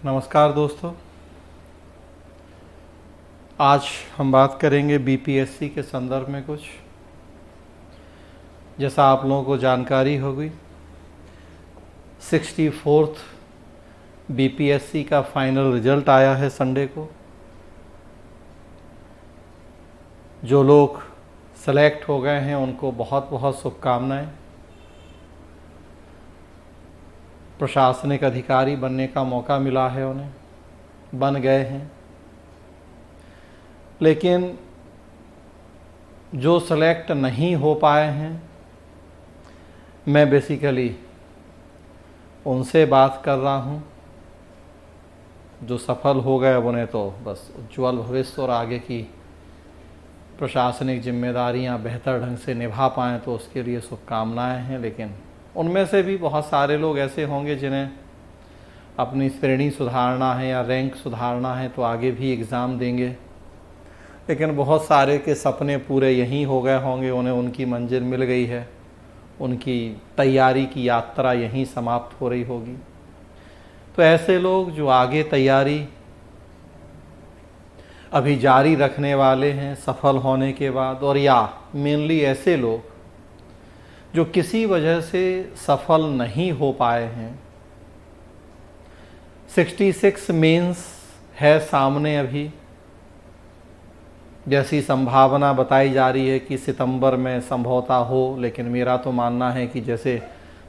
नमस्कार दोस्तों, आज हम बात करेंगे बीपीएससी के संदर्भ में कुछ। जैसा आप लोगों को जानकारी होगी, 64th बीपीएससी का फाइनल रिजल्ट आया है संडे को। जो लोग सेलेक्ट हो गए हैं उनको बहुत बहुत शुभकामनाएं। प्रशासनिक अधिकारी बनने का मौका मिला है, उन्हें बन गए हैं। लेकिन जो सेलेक्ट नहीं हो पाए हैं, मैं बेसिकली उनसे बात कर रहा हूं। जो सफल हो गए अब उन्हें तो बस उज्ज्वल भविष्य और आगे की प्रशासनिक जिम्मेदारियां बेहतर ढंग से निभा पाएँ तो उसके लिए शुभकामनाएं हैं। लेकिन उनमें से भी बहुत सारे लोग ऐसे होंगे जिन्हें अपनी श्रेणी सुधारना है या रैंक सुधारना है तो आगे भी एग्ज़ाम देंगे। लेकिन बहुत सारे के सपने पूरे यहीं हो गए होंगे, उन्हें उनकी मंजिल मिल गई है, उनकी तैयारी की यात्रा यहीं समाप्त हो रही होगी। तो ऐसे लोग जो आगे तैयारी अभी जारी रखने वाले हैं सफल होने के बाद, और या मेनली ऐसे लोग जो किसी वजह से सफल नहीं हो पाए हैं। 66 मेंस है सामने अभी, जैसी संभावना बताई जा रही है कि सितंबर में संभवतः हो। लेकिन मेरा तो मानना है कि जैसे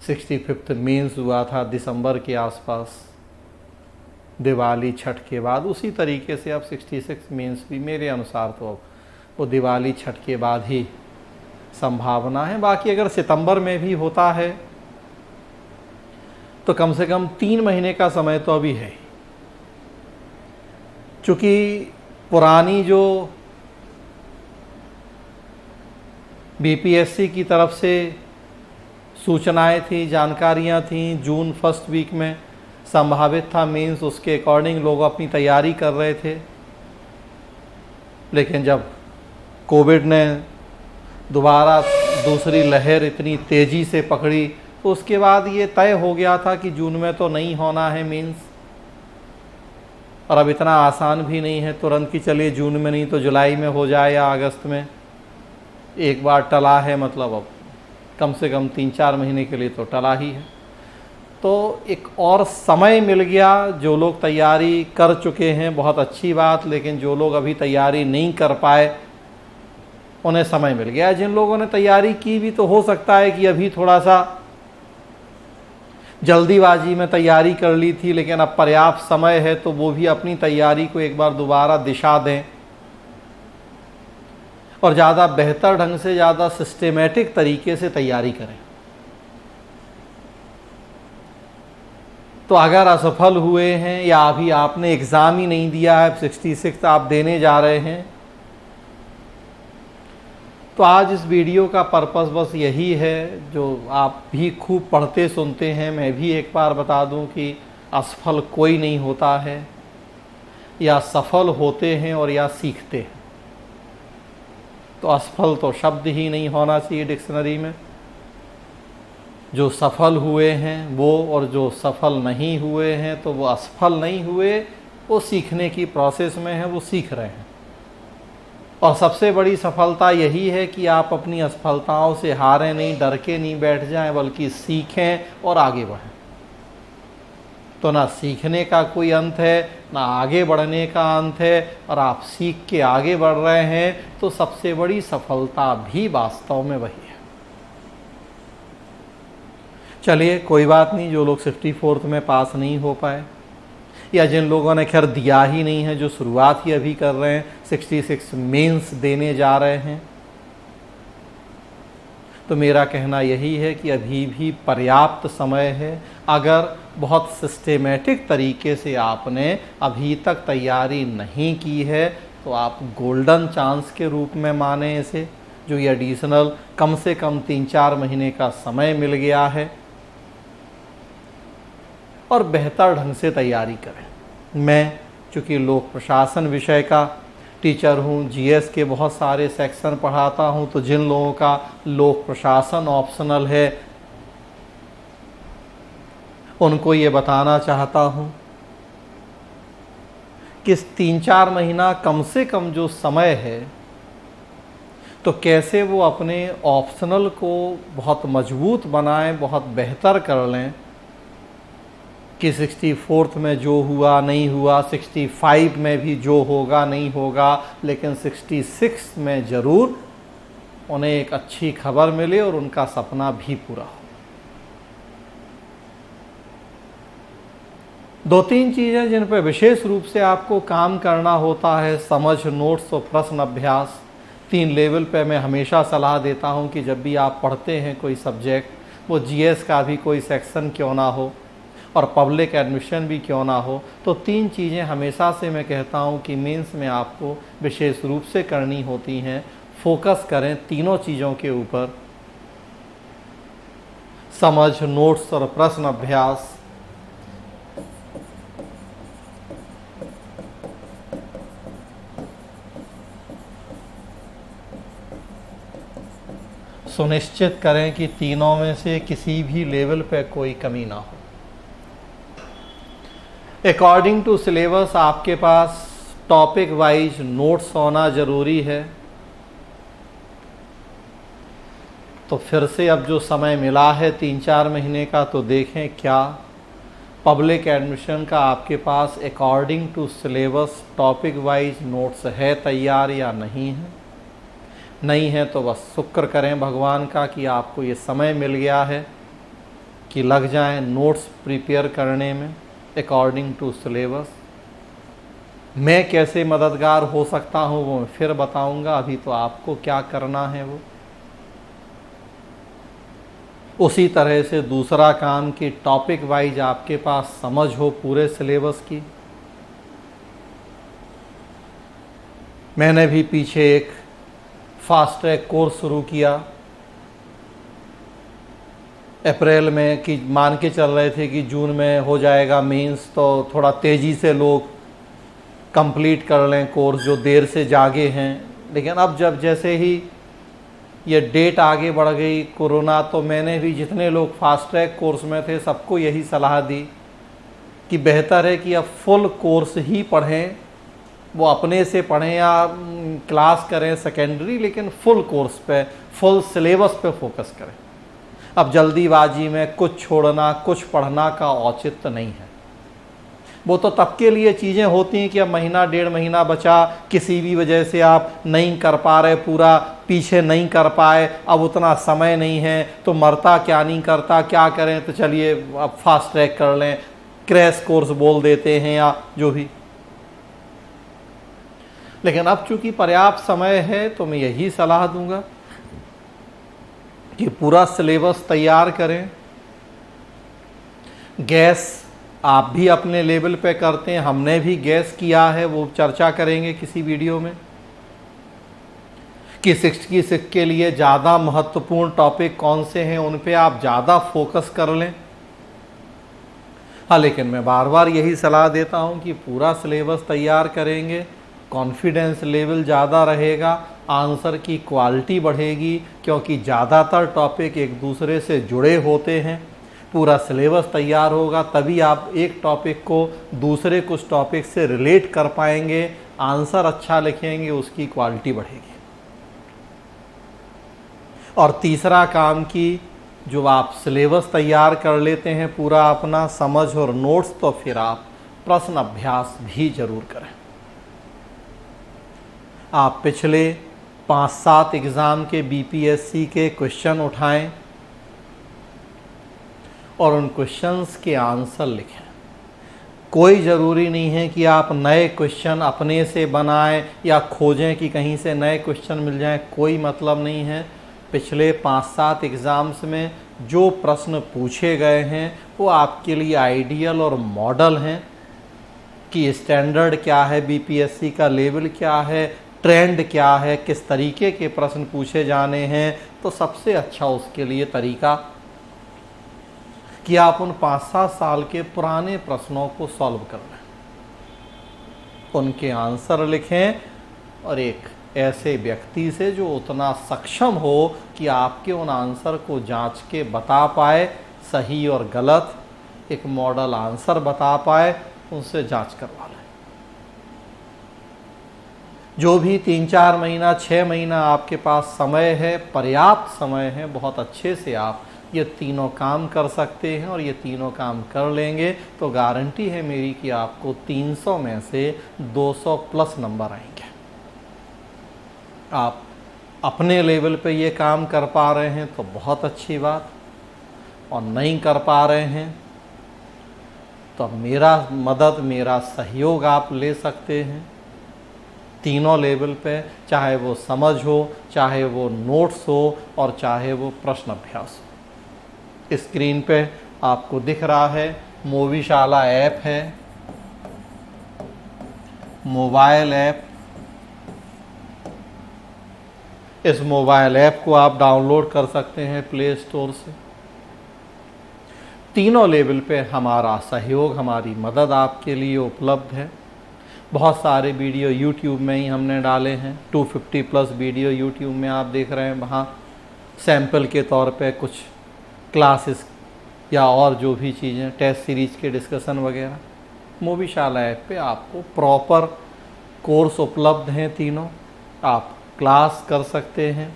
65th मेंस हुआ था दिसंबर के आसपास, दिवाली छठ के बाद, उसी तरीके से अब 66 मेंस भी मेरे अनुसार तो अब वो दिवाली छठ के बाद ही संभावना है। बाकी अगर सितंबर में भी होता है तो कम से कम 3 महीने का समय तो अभी है। चूँकि पुरानी जो बीपीएससी की तरफ से सूचनाएं थी, जानकारियां थी, जून फर्स्ट वीक में संभावित था मेंस, उसके अकॉर्डिंग लोग अपनी तैयारी कर रहे थे। लेकिन जब कोविड ने दोबारा दूसरी लहर इतनी तेज़ी से पकड़ी तो उसके बाद ये तय हो गया था कि जून में तो नहीं होना है मेंस। और अब इतना आसान भी नहीं है तुरंत कि चलिए जून में नहीं तो जुलाई में हो जाए या अगस्त में। एक बार टला है मतलब अब कम से कम 3-4 महीने के लिए तो टला ही है। तो एक और समय मिल गया। जो लोग तैयारी कर चुके हैं बहुत अच्छी बात, लेकिन जो लोग अभी तैयारी नहीं कर पाए उन्हें समय मिल गया। जिन लोगों ने तैयारी की भी तो हो सकता है कि अभी थोड़ा सा जल्दीबाजी में तैयारी कर ली थी, लेकिन अब पर्याप्त समय है तो वो भी अपनी तैयारी को एक बार दोबारा दिशा दें और ज़्यादा बेहतर ढंग से, ज़्यादा सिस्टेमेटिक तरीके से तैयारी करें। तो अगर असफल हुए हैं या अभी आपने एग्ज़ाम ही नहीं दिया है, 66 आप देने जा रहे हैं, तो आज इस वीडियो का पर्पस बस यही है। जो आप भी खूब पढ़ते सुनते हैं, मैं भी एक बार बता दूं कि असफल कोई नहीं होता है, या सफल होते हैं और या सीखते हैं। तो असफल तो शब्द ही नहीं होना चाहिए डिक्शनरी में। जो सफल हुए हैं वो, और जो सफल नहीं हुए हैं तो वो असफल नहीं हुए, वो सीखने की प्रोसेस में है, वो सीख रहे हैं। और सबसे बड़ी सफलता यही है कि आप अपनी असफलताओं से हारें नहीं, डर के नहीं बैठ जाएं, बल्कि सीखें और आगे बढ़ें। तो ना सीखने का कोई अंत है, ना आगे बढ़ने का अंत है, और आप सीख के आगे बढ़ रहे हैं तो सबसे बड़ी सफलता भी वास्तव में वही है। चलिए कोई बात नहीं, जो लोग 64th में पास नहीं हो पाए, या जिन लोगों ने खैर दिया ही नहीं है, जो शुरुआत ही अभी कर रहे हैं, 66 मेंस देने जा रहे हैं, तो मेरा कहना यही है कि अभी भी पर्याप्त समय है। अगर बहुत सिस्टेमेटिक तरीके से आपने अभी तक तैयारी नहीं की है तो आप गोल्डन चांस के रूप में माने इसे, जो ये एडिशनल कम से कम 3-4 महीने का समय मिल गया है, और बेहतर ढंग से तैयारी करें। मैं चूँकि लोक प्रशासन विषय का टीचर हूँ, जीएस के बहुत सारे सेक्शन पढ़ाता हूँ, तो जिन लोगों का लोक प्रशासन ऑप्शनल है उनको ये बताना चाहता हूँ कि 3-4 महीना कम से कम जो समय है, तो कैसे वो अपने ऑप्शनल को बहुत मजबूत बनाएं, बहुत बेहतर कर लें कि 64th में जो हुआ नहीं हुआ, 65 में भी जो होगा नहीं होगा, लेकिन 66 में ज़रूर उन्हें एक अच्छी खबर मिले और उनका सपना भी पूरा हो। 2-3 चीज़ें जिन पर विशेष रूप से आपको काम करना होता है, समझ, नोट्स और प्रश्न अभ्यास। 3 लेवल पे मैं हमेशा सलाह देता हूं कि जब भी आप पढ़ते हैं कोई सब्जेक्ट, वो जीएस का भी कोई सेक्शन क्यों ना हो और पब्लिक एडमिशन भी क्यों ना हो, तो 3 चीज़ें हमेशा से मैं कहता हूं कि मेंस में आपको विशेष रूप से करनी होती हैं। फोकस करें तीनों चीज़ों के ऊपर, समझ, नोट्स और प्रश्न अभ्यास। सुनिश्चित करें कि तीनों में से किसी भी लेवल पे कोई कमी ना हो। अकॉर्डिंग टू सिलेबस आपके पास टॉपिक वाइज नोट्स होना ज़रूरी है। तो फिर से अब जो समय मिला है 3-4 महीने का, तो देखें क्या पब्लिक एडमिशन का आपके पास according to syllabus topic wise notes है तैयार या नहीं है। नहीं है तो बस शुक्र करें भगवान का कि आपको ये समय मिल गया है कि लग जाएं नोट्स प्रिपेयर करने में अकॉर्डिंग टू सिलेबस। मैं कैसे मददगार हो सकता हूँ वो मैं फिर बताऊँगा, अभी तो आपको क्या करना है वो। उसी तरह से दूसरा काम कि टॉपिक वाइज आपके पास समझ हो पूरे सिलेबस की। मैंने भी पीछे एक फास्ट ट्रैक कोर्स शुरू किया अप्रैल में, कि मान के चल रहे थे कि जून में हो जाएगा मेंस, तो थोड़ा तेज़ी से लोग कंप्लीट कर लें कोर्स जो देर से जागे हैं। लेकिन अब जब जैसे ही ये डेट आगे बढ़ गई कोरोना, तो मैंने भी जितने लोग फास्ट ट्रैक कोर्स में थे सबको यही सलाह दी कि बेहतर है कि अब फुल कोर्स ही पढ़ें, वो अपने से पढ़ें या क्लास करें सेकेंडरी, लेकिन फुल कोर्स पे, फुल सिलेबस पे फोकस करें। अब जल्दीबाजी में कुछ छोड़ना, कुछ पढ़ना का औचित्य नहीं है। वो तो तब के लिए चीज़ें होती हैं कि अब महीना 1.5 महीना बचा, किसी भी वजह से आप नहीं कर पा रहे, पूरा पीछे नहीं कर पाए, अब उतना समय नहीं है, तो मरता क्या नहीं करता, क्या करें, तो चलिए अब फास्ट ट्रैक कर लें, क्रैश कोर्स बोल देते हैं या जो भी। लेकिन अब चूंकि पर्याप्त समय है तो मैं यही सलाह दूंगा कि पूरा सिलेबस तैयार करें। गैस आप भी अपने लेवल पे करते हैं, हमने भी गैस किया है, वो चर्चा करेंगे किसी वीडियो में कि 66 के लिए ज़्यादा महत्वपूर्ण टॉपिक कौन से हैं, उन पे आप ज़्यादा फोकस कर लें। हाँ, लेकिन मैं बार बार यही सलाह देता हूँ कि पूरा सिलेबस तैयार करेंगे, कॉन्फिडेंस लेवल ज़्यादा रहेगा, आंसर की क्वालिटी बढ़ेगी, क्योंकि ज़्यादातर टॉपिक एक दूसरे से जुड़े होते हैं। पूरा सिलेबस तैयार होगा तभी आप एक टॉपिक को दूसरे कुछ टॉपिक से रिलेट कर पाएंगे, आंसर अच्छा लिखेंगे, उसकी क्वालिटी बढ़ेगी। और तीसरा काम कि जो आप सिलेबस तैयार कर लेते हैं पूरा अपना समझ और नोट्स, तो फिर आप प्रश्न अभ्यास भी जरूर करें। आप पिछले 5-7 एग्ज़ाम के बीपीएससी के क्वेश्चन उठाएं और उन क्वेश्चंस के आंसर लिखें। कोई ज़रूरी नहीं है कि आप नए क्वेश्चन अपने से बनाएं या खोजें कि कहीं से नए क्वेश्चन मिल जाएं, कोई मतलब नहीं है। पिछले 5-7 एग्ज़ाम्स में जो प्रश्न पूछे गए हैं वो आपके लिए आइडियल और मॉडल हैं कि स्टैंडर्ड क्या है, बीपीएससी का लेवल क्या है, ट्रेंड क्या है, किस तरीके के प्रश्न पूछे जाने हैं। तो सबसे अच्छा उसके लिए तरीका कि आप उन 5-7 साल के पुराने प्रश्नों को सॉल्व कर लें, उनके आंसर लिखें और एक ऐसे व्यक्ति से जो उतना सक्षम हो कि आपके उन आंसर को जांच के बता पाए, सही और गलत एक मॉडल आंसर बता पाए, उनसे जांच करवा लें। जो भी 3-4 महीना 6 महीना आपके पास समय है, पर्याप्त समय है, बहुत अच्छे से आप ये तीनों काम कर सकते हैं। और ये तीनों काम कर लेंगे तो गारंटी है मेरी कि आपको 300 में से 200 प्लस नंबर आएंगे। आप अपने लेवल पे ये काम कर पा रहे हैं तो बहुत अच्छी बात, और नहीं कर पा रहे हैं तो मेरा मदद, मेरा सहयोग आप ले सकते हैं तीनों लेवल पे, चाहे वो समझ हो, चाहे वो नोट्स हो, और चाहे वो प्रश्न अभ्यास हो। स्क्रीन पे आपको दिख रहा है मूवीशाला ऐप है, मोबाइल ऐप। इस मोबाइल ऐप को आप डाउनलोड कर सकते हैं प्ले स्टोर से। तीनों लेवल पे हमारा सहयोग, हमारी मदद आपके लिए उपलब्ध है। बहुत सारे वीडियो YouTube में ही हमने डाले हैं, 250 प्लस वीडियो YouTube में आप देख रहे हैं। वहाँ सैंपल के तौर पे कुछ क्लासेस या और जो भी चीज़ें, टेस्ट सीरीज़ के डिस्कशन वगैरह, मूवीशाला ऐप पे आपको प्रॉपर कोर्स उपलब्ध हैं तीनों, आप क्लास कर सकते हैं।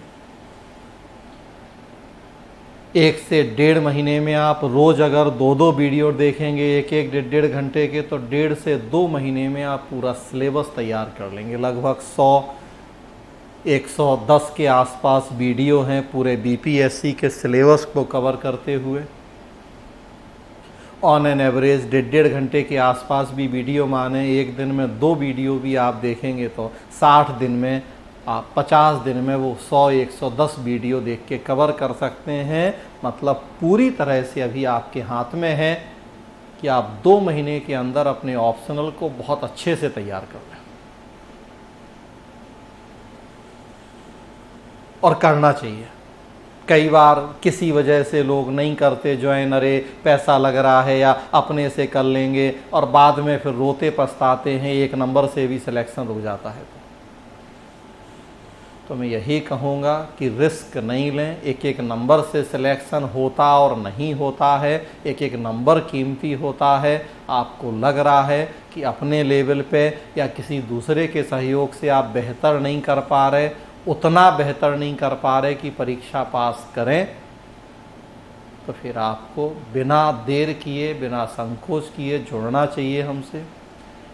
1 से 1.5 महीने में आप रोज़ अगर 2-2 वीडियो देखेंगे 1-1, 1.5 घंटे के, तो 1.5 से 2 महीने में आप पूरा सिलेबस तैयार कर लेंगे। लगभग 100-110 के आसपास वीडियो हैं पूरे BPSC के सिलेबस को कवर करते हुए। ऑन एन एवरेज 1.5 घंटे के आसपास भी वीडियो माने, एक दिन में 2 वीडियो भी आप देखेंगे तो 60 दिन में, आप 50 दिन में वो 100-110 वीडियो देख के कवर कर सकते हैं। मतलब पूरी तरह से अभी आपके हाथ में है कि आप 2 महीने के अंदर अपने ऑप्शनल को बहुत अच्छे से तैयार कर लें। और करना चाहिए। कई बार किसी वजह से लोग नहीं करते ज्वाइन, अरे पैसा लग रहा है या अपने से कर लेंगे, और बाद में फिर रोते पछताते हैं, 1 नंबर से भी सिलेक्शन रुक जाता है। तो मैं यही कहूँगा कि रिस्क नहीं लें। 1-1 नंबर से सिलेक्शन होता और नहीं होता है, 1-1 नंबर कीमती होता है। आपको लग रहा है कि अपने लेवल पे या किसी दूसरे के सहयोग से आप बेहतर नहीं कर पा रहे, उतना बेहतर नहीं कर पा रहे कि परीक्षा पास करें, तो फिर आपको बिना देर किए, बिना संकोच किए जुड़ना चाहिए हमसे।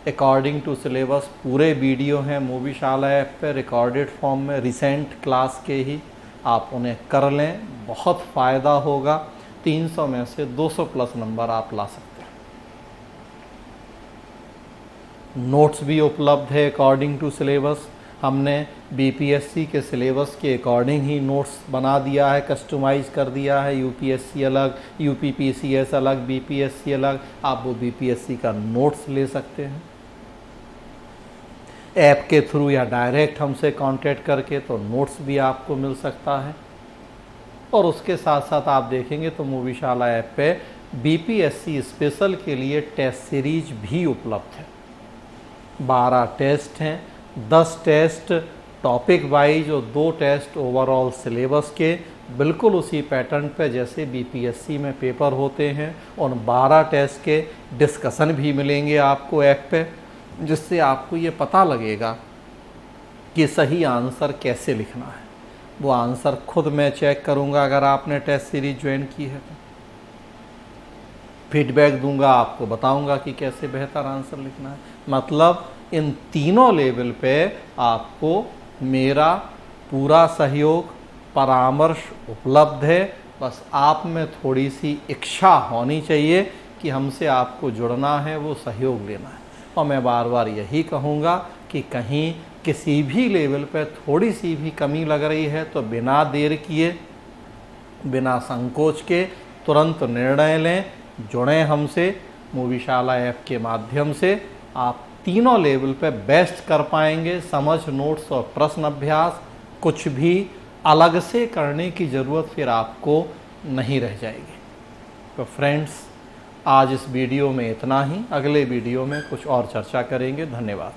अकॉर्डिंग टू सिलेबस पूरे वीडियो हैं मूवीशाला ऐप पे रिकॉर्डेड फॉर्म में, रिसेंट क्लास के ही, आप उन्हें कर लें, बहुत फ़ायदा होगा। 300 में से 200 प्लस नंबर आप ला सकते हैं। नोट्स भी उपलब्ध है अकॉर्डिंग टू सिलेबस। हमने BPSC के सिलेबस के अकॉर्डिंग ही नोट्स बना दिया है, कस्टमाइज़ कर दिया है। UPSC अलग, UPPCS अलग, BPSC अलग, आप वो BPSC का नोट्स ले सकते हैं ऐप के थ्रू या डायरेक्ट हमसे कांटेक्ट करके, तो नोट्स भी आपको मिल सकता है। और उसके साथ साथ आप देखेंगे तो मूवीशाला ऐप पे BPSC स्पेशल के लिए टेस्ट सीरीज भी उपलब्ध है। 12 टेस्ट हैं, 10 टेस्ट टॉपिक वाइज और 2 टेस्ट ओवरऑल सिलेबस के, बिल्कुल उसी पैटर्न पे जैसे BPSC में पेपर होते हैं। और 12 टेस्ट के डिस्कशन भी मिलेंगे आपको ऐप पे, जिससे आपको ये पता लगेगा कि सही आंसर कैसे लिखना है। वो आंसर खुद मैं चेक करूँगा अगर आपने टेस्ट सीरीज ज्वाइन की है तो, फीडबैक दूंगा, आपको बताऊंगा कि कैसे बेहतर आंसर लिखना है। मतलब इन तीनों लेवल पे आपको मेरा पूरा सहयोग, परामर्श उपलब्ध है। बस आप में थोड़ी सी इच्छा होनी चाहिए कि हमसे आपको जुड़ना है, वो सहयोग लेना है। और मैं बार बार यही कहूँगा कि कहीं किसी भी लेवल पे थोड़ी सी भी कमी लग रही है तो बिना देर किए, बिना संकोच के तुरंत निर्णय लें, जुड़ें हमसे। मूवीशाला ऐप के माध्यम से आप तीनों लेवल पे बेस्ट कर पाएंगे। समझ, नोट्स और प्रश्न अभ्यास, कुछ भी अलग से करने की ज़रूरत फिर आपको नहीं रह जाएगी। तो फ्रेंड्स, आज इस वीडियो में इतना ही। अगले वीडियो में कुछ और चर्चा करेंगे। धन्यवाद।